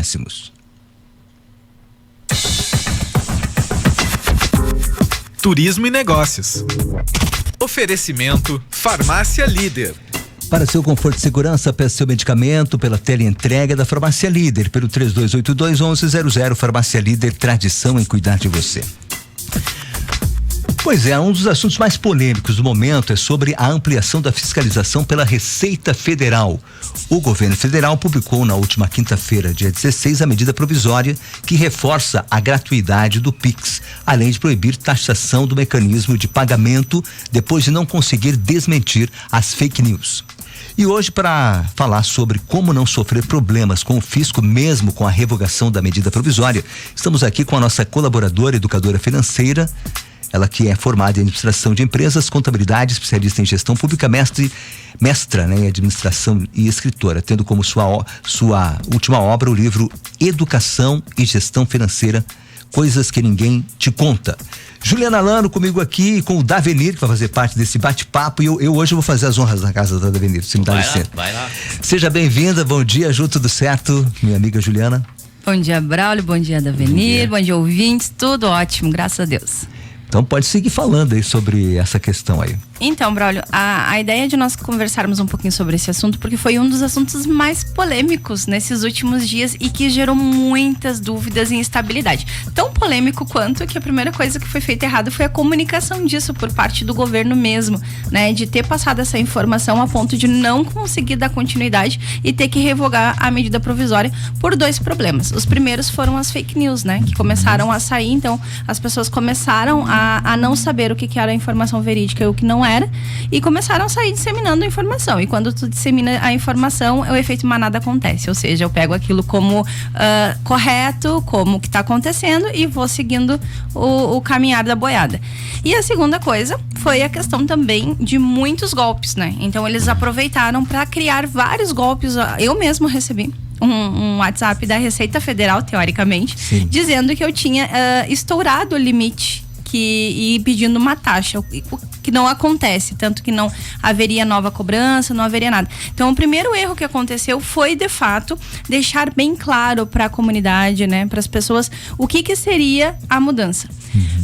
décimos. Turismo e negócios. Oferecimento Farmácia Líder. Para seu conforto e segurança, peça seu medicamento pela teleentrega da Farmácia Líder, pelo 3282-1100. Farmácia Líder, tradição em cuidar de você. Pois é, um dos assuntos mais polêmicos do momento é sobre a ampliação da fiscalização pela Receita Federal. O governo federal publicou na última quinta-feira, dia 16, a medida provisória que reforça a gratuidade do Pix, além de proibir taxação do mecanismo de pagamento depois de não conseguir desmentir as fake news. E hoje, para falar sobre como não sofrer problemas com o fisco, mesmo com a revogação da medida provisória, estamos aqui com a nossa colaboradora, educadora financeira, ela que é formada em administração de empresas, contabilidade, especialista em gestão pública, mestra, né, em administração e escritora, tendo como sua última obra o livro Educação e Gestão Financeira, Coisas que Ninguém Te Conta. Juliana Lano comigo aqui, com o Davenir, que vai fazer parte desse bate-papo, e eu hoje vou fazer as honras na casa da Davenir, se me dá licença. Vai lá. Seja bem-vinda, bom dia, Ju, tudo certo, minha amiga Juliana? Bom dia, Braulio, bom dia, Davenir, bom dia, ouvintes, tudo ótimo, graças a Deus. Então pode seguir falando aí sobre essa questão aí. Então, Braulio, a ideia de nós conversarmos um pouquinho sobre esse assunto, porque foi um dos assuntos mais polêmicos nesses últimos dias e que gerou muitas dúvidas e instabilidade. Tão polêmico quanto que a primeira coisa que foi feita errado foi a comunicação disso por parte do governo mesmo, né? De ter passado essa informação a ponto de não conseguir dar continuidade e ter que revogar a medida provisória por dois problemas. Os primeiros foram as fake news, né? Que começaram a sair, então as pessoas começaram a não saber o que era a informação verídica e o que não era, e começaram a sair disseminando a informação. E quando tu dissemina a informação, o efeito manada acontece, ou seja, eu pego aquilo como correto, como que está acontecendo, e vou seguindo o caminhar da boiada. E a segunda coisa foi a questão também de muitos golpes, né? Então eles aproveitaram para criar vários golpes. Eu mesmo recebi um WhatsApp da Receita Federal, teoricamente, sim, dizendo que eu tinha estourado o limite e pedindo uma taxa, o que não acontece, tanto que não haveria nova cobrança, não haveria nada. Então, o primeiro erro que aconteceu foi, de fato, deixar bem claro para a comunidade, né, para as pessoas, o que seria a mudança.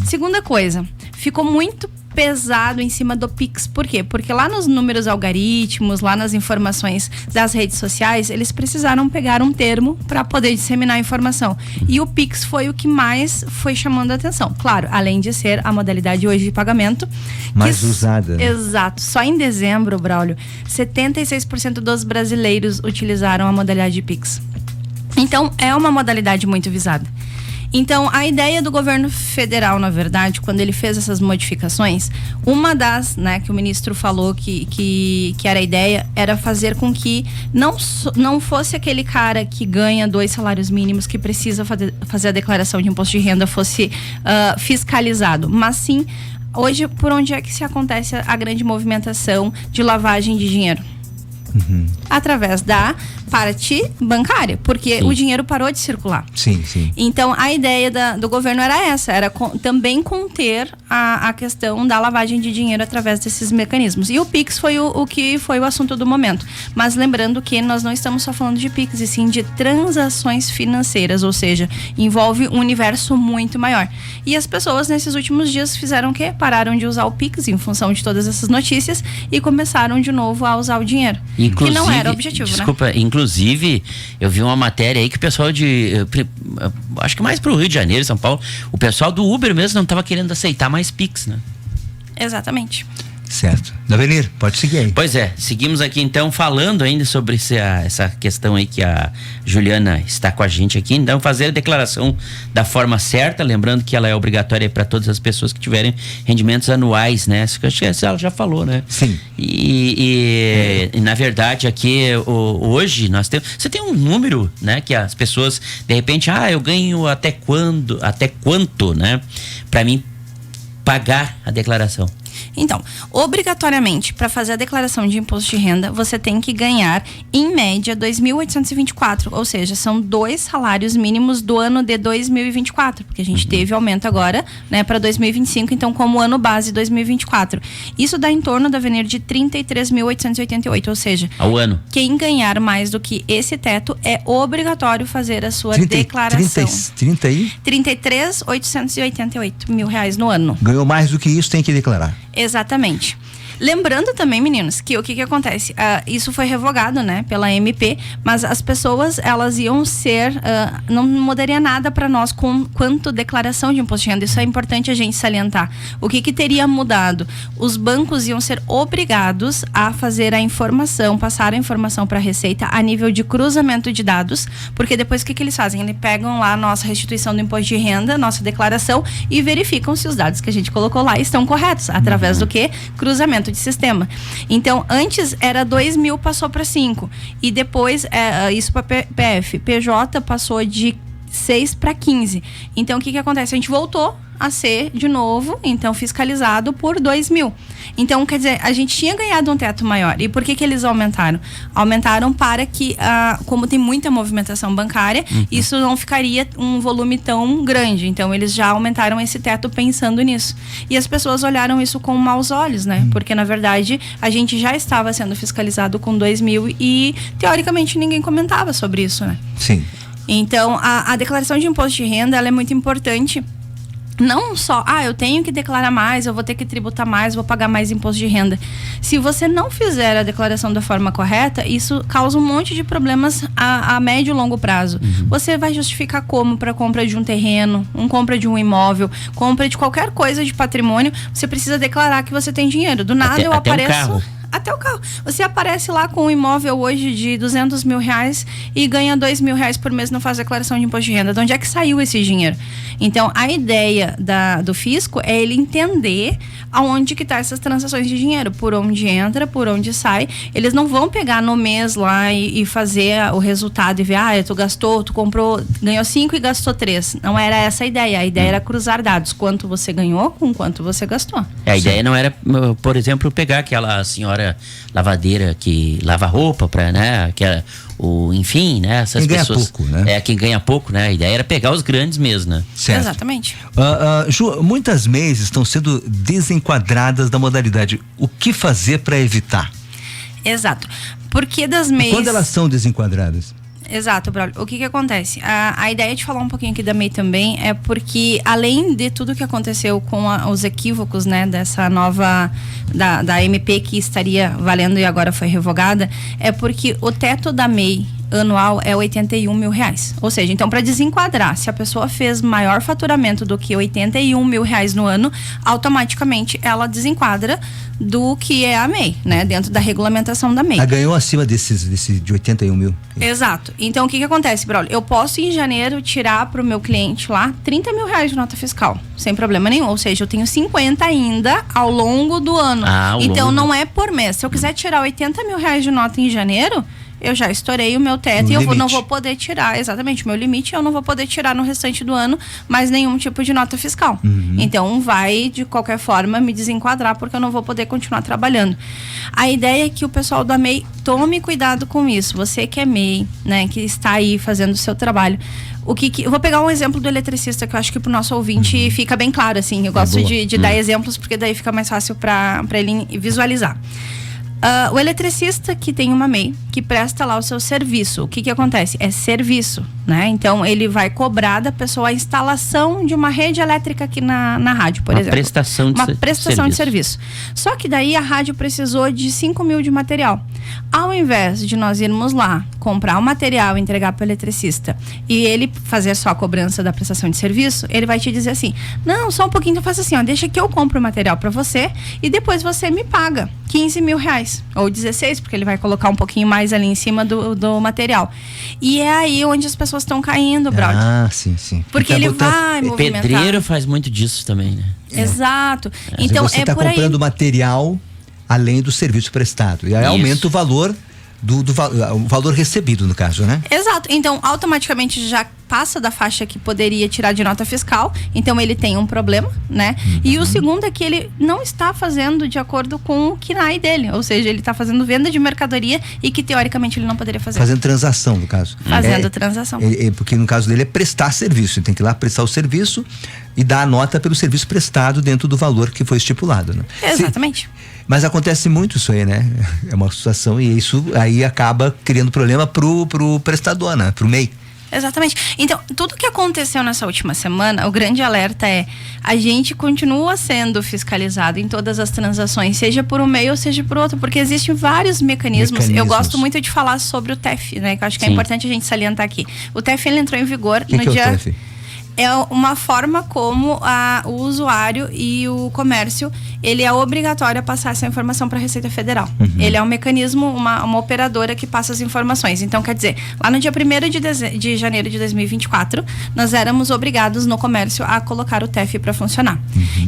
Segunda coisa, ficou muito pesado em cima do Pix. Por quê? Porque lá nos números algoritmos, lá nas informações das redes sociais, eles precisaram pegar um termo para poder disseminar a informação. E o Pix foi o que mais foi chamando a atenção. Claro, além de ser a modalidade hoje de pagamento mais usada. Exato. Só em dezembro, Braulio, 76% dos brasileiros utilizaram a modalidade de Pix. Então, é uma modalidade muito visada. Então, a ideia do governo federal, na verdade, quando ele fez essas modificações, uma das, né, que o ministro falou que era a ideia, era fazer com que não fosse aquele cara que ganha 2 salários mínimos, que precisa fazer a declaração de imposto de renda, fosse fiscalizado, mas sim, hoje, por onde é que se acontece a grande movimentação de lavagem de dinheiro? Através da parte bancária, porque o dinheiro parou de circular. Sim. Então, a ideia do governo era essa, era também conter a questão da lavagem de dinheiro através desses mecanismos. E o Pix foi o que foi o assunto do momento. Mas lembrando que nós não estamos só falando de Pix, e sim de transações financeiras, ou seja, envolve um universo muito maior. E as pessoas, nesses últimos dias, fizeram o quê? Pararam de usar o Pix em função de todas essas notícias e começaram de novo a usar o dinheiro. Que não era o objetivo, desculpa, né? Inclusive, eu vi uma matéria aí que o pessoal acho que mais pro Rio de Janeiro, São Paulo, o pessoal do Uber mesmo não estava querendo aceitar mais Pix, né? Exatamente. Certo. Davenir, pode seguir aí. Pois é, seguimos aqui então falando ainda sobre essa questão aí que a Juliana está com a gente aqui. Então, fazer a declaração da forma certa, lembrando que ela é obrigatória para todas as pessoas que tiverem rendimentos anuais, né? Isso que ela já falou, né? Sim. E na verdade aqui hoje nós temos, você tem um número, né? Que as pessoas de repente, eu ganho até quanto, né? Para mim pagar a declaração. Então, obrigatoriamente, para fazer a declaração de imposto de renda, você tem que ganhar, em média, 2.824, ou seja, são 2 salários mínimos do ano de 2024, porque a gente teve aumento agora, né, para 2025, então como ano base 2024. Isso dá em torno da avenida de 33.888, ou seja, ao ano. Quem ganhar mais do que esse teto é obrigatório fazer a sua declaração. 33.888 mil reais no ano. Ganhou mais do que isso, tem que declarar. Exatamente. Lembrando também, meninos, que o que acontece? Isso foi revogado, né, pela MP, mas as pessoas, elas iam ser, não mudaria nada para nós quanto declaração de imposto de renda. Isso é importante a gente salientar. O que teria mudado? Os bancos iam ser obrigados a fazer a informação, passar a informação para a Receita a nível de cruzamento de dados, porque depois o que eles fazem? Eles pegam lá a nossa restituição do imposto de renda, nossa declaração, e verificam se os dados que a gente colocou lá estão corretos, através do que? Cruzamento de sistema. Então, antes era 2.000, passou para 5. E depois, isso para PF. PJ passou de 6 para 15. Então, o que acontece? A gente voltou a ser, de novo, então, fiscalizado por 2.000. Então, quer dizer, a gente tinha ganhado um teto maior. E por que eles aumentaram? Aumentaram para que, como tem muita movimentação bancária, isso não ficaria um volume tão grande. Então, eles já aumentaram esse teto pensando nisso. E as pessoas olharam isso com maus olhos, né? Porque, na verdade, a gente já estava sendo fiscalizado com 2.000 e, teoricamente, ninguém comentava sobre isso, né? Sim. Então, a declaração de imposto de renda, ela é muito importante. Não só, eu tenho que declarar mais, eu vou ter que tributar mais, vou pagar mais imposto de renda. Se você não fizer a declaração da forma correta, isso causa um monte de problemas a médio e longo prazo. Você vai justificar como para compra de um terreno, compra de um imóvel, compra de qualquer coisa de patrimônio, você precisa declarar que você tem dinheiro. Do nada eu apareço... Até um carro. Até o carro. Você aparece lá com um imóvel hoje de 200 mil reais e ganha 2 mil reais por mês, não faz declaração de imposto de renda. De onde é que saiu esse dinheiro? Então, a ideia do fisco é ele entender aonde que tá essas transações de dinheiro, por onde entra, por onde sai. Eles não vão pegar no mês lá e fazer o resultado e ver, tu gastou, tu comprou, ganhou 5 e gastou 3. Não era essa a ideia. A ideia era cruzar dados. Quanto você ganhou com quanto você gastou. A ideia não era, por exemplo, pegar aquela senhora lavadeira que lava roupa para, né, enfim, né, essas quem pessoas. Ganha pouco, né? Quem ganha pouco, né? A ideia era pegar os grandes mesmo, né? Certo. Exatamente. Ju, muitas MEIs estão sendo desenquadradas da modalidade. O que fazer para evitar? Exato. Porque das MEIs... Quando elas são desenquadradas? Exato, Braulio. O que acontece? A ideia de falar um pouquinho aqui da MEI também é porque, além de tudo que aconteceu com os equívocos, né, dessa nova, da MP que estaria valendo e agora foi revogada, é porque o teto da MEI anual é 81 mil reais. Ou seja, então, para desenquadrar, se a pessoa fez maior faturamento do que 81 mil reais no ano, automaticamente ela desenquadra do que é a MEI, né? Dentro da regulamentação da MEI. Ela ganhou acima desse de 81 mil. Exato. Então, o que acontece, Braulio? Eu posso, em janeiro, tirar pro meu cliente lá 30 mil reais de nota fiscal, sem problema nenhum. Ou seja, eu tenho 50 ainda ao longo do ano. Então, não é por mês. Se eu quiser tirar 80 mil reais de nota em janeiro, eu já estourei o meu teto e eu não vou poder tirar, exatamente, o meu limite, eu não vou poder tirar no restante do ano mais nenhum tipo de nota fiscal. Então, vai, de qualquer forma, me desenquadrar, porque eu não vou poder continuar trabalhando. A ideia é que o pessoal da MEI tome cuidado com isso. Você que é MEI, né, que está aí fazendo o seu trabalho. Eu vou pegar um exemplo do eletricista, que eu acho que pro nosso ouvinte fica bem claro, assim. Eu gosto de dar exemplos, porque daí fica mais fácil para ele visualizar. O eletricista que tem uma MEI, que presta lá o seu serviço, o que acontece? É serviço, né? Então, ele vai cobrar da pessoa a instalação de uma rede elétrica aqui na rádio, por exemplo. Uma prestação de serviço. Só que daí a rádio precisou de 5 mil de material. Ao invés de nós irmos lá, comprar o material e entregar para o eletricista e ele fazer só a cobrança da prestação de serviço, ele vai te dizer assim, não, só um pouquinho, então faz assim, deixa que eu compro o material para você e depois você me paga 15 mil reais, ou 16, porque ele vai colocar um pouquinho mais ali em cima do material. E é aí onde as pessoas estão caindo, brother. Sim. Porque ele vai movimentar. Pedreiro faz muito disso também, né? Exato. Então, você está comprando material além do serviço prestado. E aí aumenta o valor o valor recebido, no caso, né? Exato. Então, automaticamente já passa da faixa que poderia tirar de nota fiscal. Então, ele tem um problema, né? E o segundo é que ele não está fazendo de acordo com o KNAI dele. Ou seja, ele está fazendo venda de mercadoria e que, teoricamente, ele não poderia fazer. Fazendo transação, no caso. Fazendo transação. Porque no caso dele é prestar serviço. Ele tem que ir lá prestar o serviço e dar a nota pelo serviço prestado dentro do valor que foi estipulado, né? Exatamente. Mas acontece muito isso aí, né? É uma situação e isso aí acaba criando problema pro prestador, né? Pro MEI. Exatamente. Então, tudo que aconteceu nessa última semana, o grande alerta é: a gente continua sendo fiscalizado em todas as transações, seja por um meio ou seja por outro, porque existem vários mecanismos. Eu gosto muito de falar sobre o TEF, né? Que eu acho que é importante a gente salientar aqui. O TEF, ele entrou em vigor no dia... É o TEF? É uma forma como o usuário e o comércio, ele é obrigatório a passar essa informação para a Receita Federal. Ele é um mecanismo, uma operadora que passa as informações. Então, quer dizer, lá no dia 1º de janeiro de 2024, nós éramos obrigados no comércio a colocar o TEF para funcionar.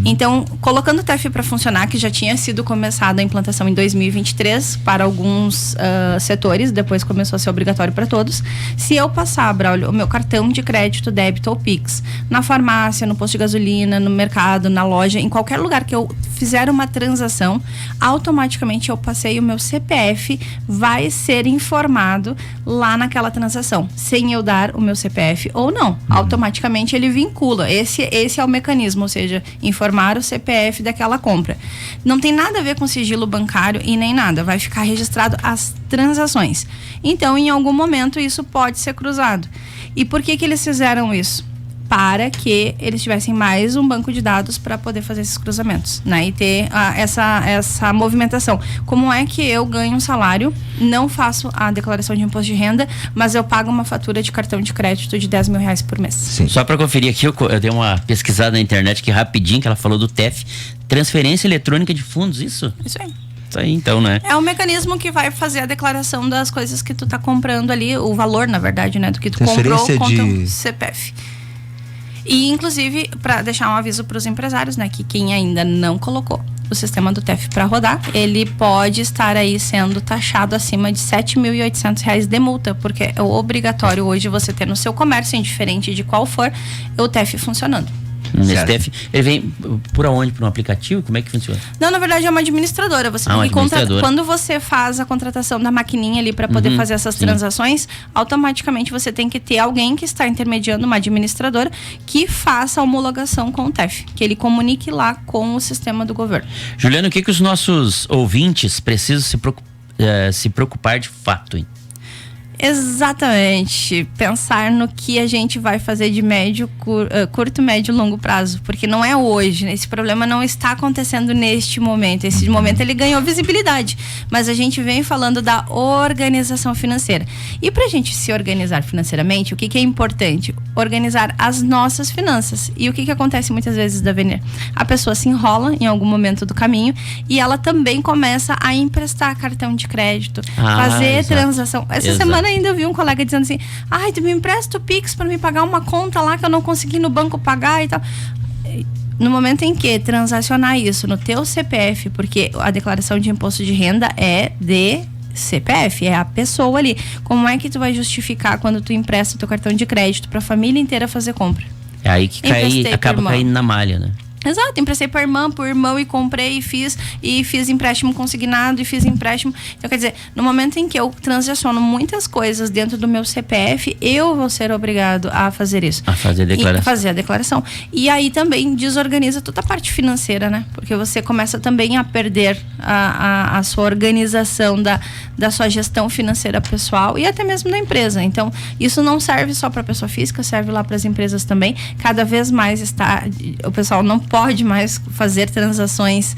Então, colocando o TEF para funcionar, que já tinha sido começada a implantação em 2023 para alguns setores, depois começou a ser obrigatório para todos. Se eu passar, Braulio, o meu cartão de crédito, débito ou Pix, na farmácia, no posto de gasolina, no mercado, na loja, em qualquer lugar que eu fizer uma transação, automaticamente eu passei o meu CPF, vai ser informado lá naquela transação, sem eu dar o meu CPF ou não. Automaticamente ele vincula. Esse é o mecanismo, ou seja, informar o CPF daquela compra. Não tem nada a ver com sigilo bancário e nem nada. Vai ficar registrado as transações. Então, em algum momento, isso pode ser cruzado. E por que eles fizeram isso? Para que eles tivessem mais um banco de dados para poder fazer esses cruzamentos, né? E ter essa movimentação. Como é que eu ganho um salário, não faço a declaração de imposto de renda, mas eu pago uma fatura de cartão de crédito de R$10 mil por mês? Sim. Só para conferir aqui, eu dei uma pesquisada na internet aqui rapidinho, que ela falou do TEF, transferência eletrônica de fundos, isso? Isso aí. Isso aí, então, né? É um mecanismo que vai fazer a declaração das coisas que tu tá comprando ali, o valor, na verdade, né? Do que tu comprou contra o CPF. E, inclusive, para deixar um aviso para os empresários, né, que quem ainda não colocou o sistema do TEF para rodar, ele pode estar aí sendo taxado acima de R$7.800 de multa, porque é obrigatório hoje você ter no seu comércio, indiferente de qual for, o TEF funcionando. Nesse TEF, ele vem por aonde? Por um aplicativo? Como é que funciona? Não, na verdade é uma administradora. Você tem que quando você faz a contratação da maquininha ali para poder fazer essas transações, automaticamente você tem que ter alguém que está intermediando, uma administradora, que faça a homologação com o TEF, que ele comunique lá com o sistema do governo. Juliana, o que os nossos ouvintes precisam se preocupar de fato, hein? Exatamente, pensar no que a gente vai fazer de curto, médio e longo prazo, porque não é hoje, né? Esse problema não está acontecendo neste momento. Esse momento ele ganhou visibilidade, mas a gente vem falando da organização financeira. E para a gente se organizar financeiramente, o que é importante? Organizar as nossas finanças. E o que acontece muitas vezes, Davenir? A pessoa se enrola em algum momento do caminho e ela também começa a emprestar cartão de crédito, fazer transação. Essa semana ainda eu vi um colega dizendo assim: ai, tu me empresta o Pix para me pagar uma conta lá que eu não consegui no banco pagar e tal. No momento em que transacionar isso no teu CPF, porque a declaração de imposto de renda é de CPF, é a pessoa ali. Como é que tu vai justificar quando tu empresta o teu cartão de crédito para a família inteira fazer compra? É aí que acaba caindo na malha, né? Exato, emprestei para irmã, por irmão, e comprei e fiz empréstimo consignado e fiz empréstimo. Então, quer dizer, no momento em que eu transaciono muitas coisas dentro do meu CPF, eu vou ser obrigado a fazer isso. A fazer a declaração. Fazer a declaração. E aí também desorganiza toda a parte financeira, né? Porque você começa também a perder a sua organização da sua gestão financeira pessoal e até mesmo da empresa. Então, isso não serve só para a pessoa física, serve lá para as empresas também. Cada vez mais o pessoal não pode mais fazer transações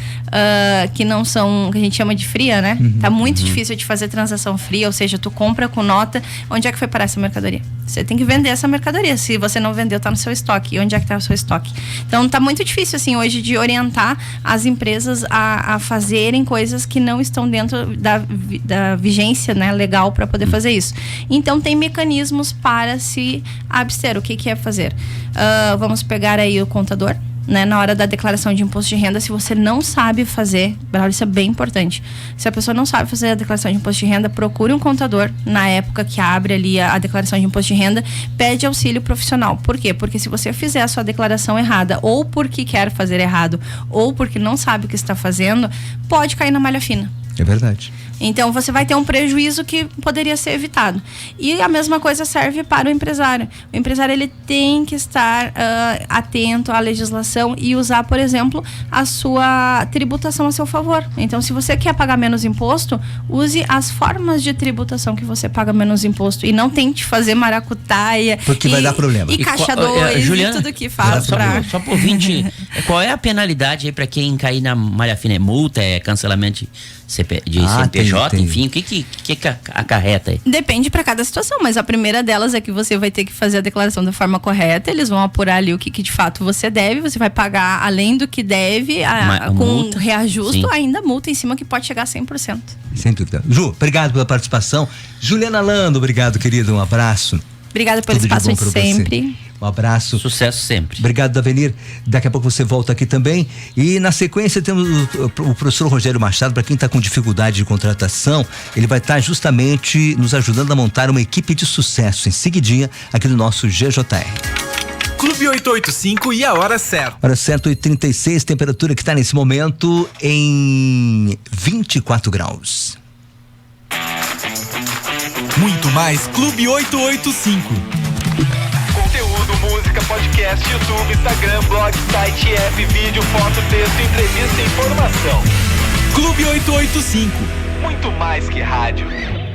que não são, que a gente chama de fria, né? Tá muito difícil de fazer transação fria, ou seja, tu compra com nota. Onde é que foi parar essa mercadoria? Você tem que vender essa mercadoria. Se você não vendeu, tá no seu estoque. E onde é que tá o seu estoque? Então tá muito difícil, assim, hoje de orientar as empresas a fazerem coisas que não estão dentro da vigência, né, legal para poder fazer isso. Então tem mecanismos para se abster. O que é fazer? Vamos pegar aí o contador. né, na hora da declaração de imposto de renda, se você não sabe fazer, isso é bem importante. Se a pessoa não sabe fazer a declaração de imposto de renda, procure um contador na época que abre ali a declaração de imposto de renda, pede auxílio profissional. Por quê? Porque se você fizer a sua declaração errada, ou porque quer fazer errado, ou porque não sabe o que está fazendo, pode cair na malha fina. É verdade. Então você vai ter um prejuízo que poderia ser evitado. E a mesma coisa serve para o empresário. O empresário ele tem que estar atento à legislação e usar, por exemplo, a sua tributação a seu favor. Então, se você quer pagar menos imposto, use as formas de tributação que você paga menos imposto e não tente fazer maracutaia. Porque vai dar problema. E caixa 2 Juliana, e tudo que faz. Só por 20, qual é a penalidade aí para quem cair na malha fina? É multa, é cancelamento de CNPJ, tem. enfim, o que acarreta aí? Depende para cada situação, mas a primeira delas é que você vai ter que fazer a declaração da forma correta, eles vão apurar ali o que de fato você deve, você vai pagar além do que deve, com multa, reajusto, sim, ainda multa em cima que pode chegar a 100%. Sem dúvida. Ju, obrigado pela participação. Juliana Lando, obrigado, querida, um abraço. Obrigada pelo espaço de sempre. Um abraço. Sucesso sempre. Obrigado, Davenir. Daqui a pouco você volta aqui também. E na sequência temos o professor Rogério Machado, para quem está com dificuldade de contratação, ele vai estar justamente nos ajudando a montar uma equipe de sucesso em seguidinha aqui do nosso GJR. Clube 885 e a hora certa. Hora certa, 8h36, temperatura que está nesse momento em 24 graus. Muito mais Clube 885. Conteúdo, música, podcast, YouTube, Instagram, blog, site, app, vídeo, foto, texto, entrevista e informação. Clube 885. Muito mais que rádio.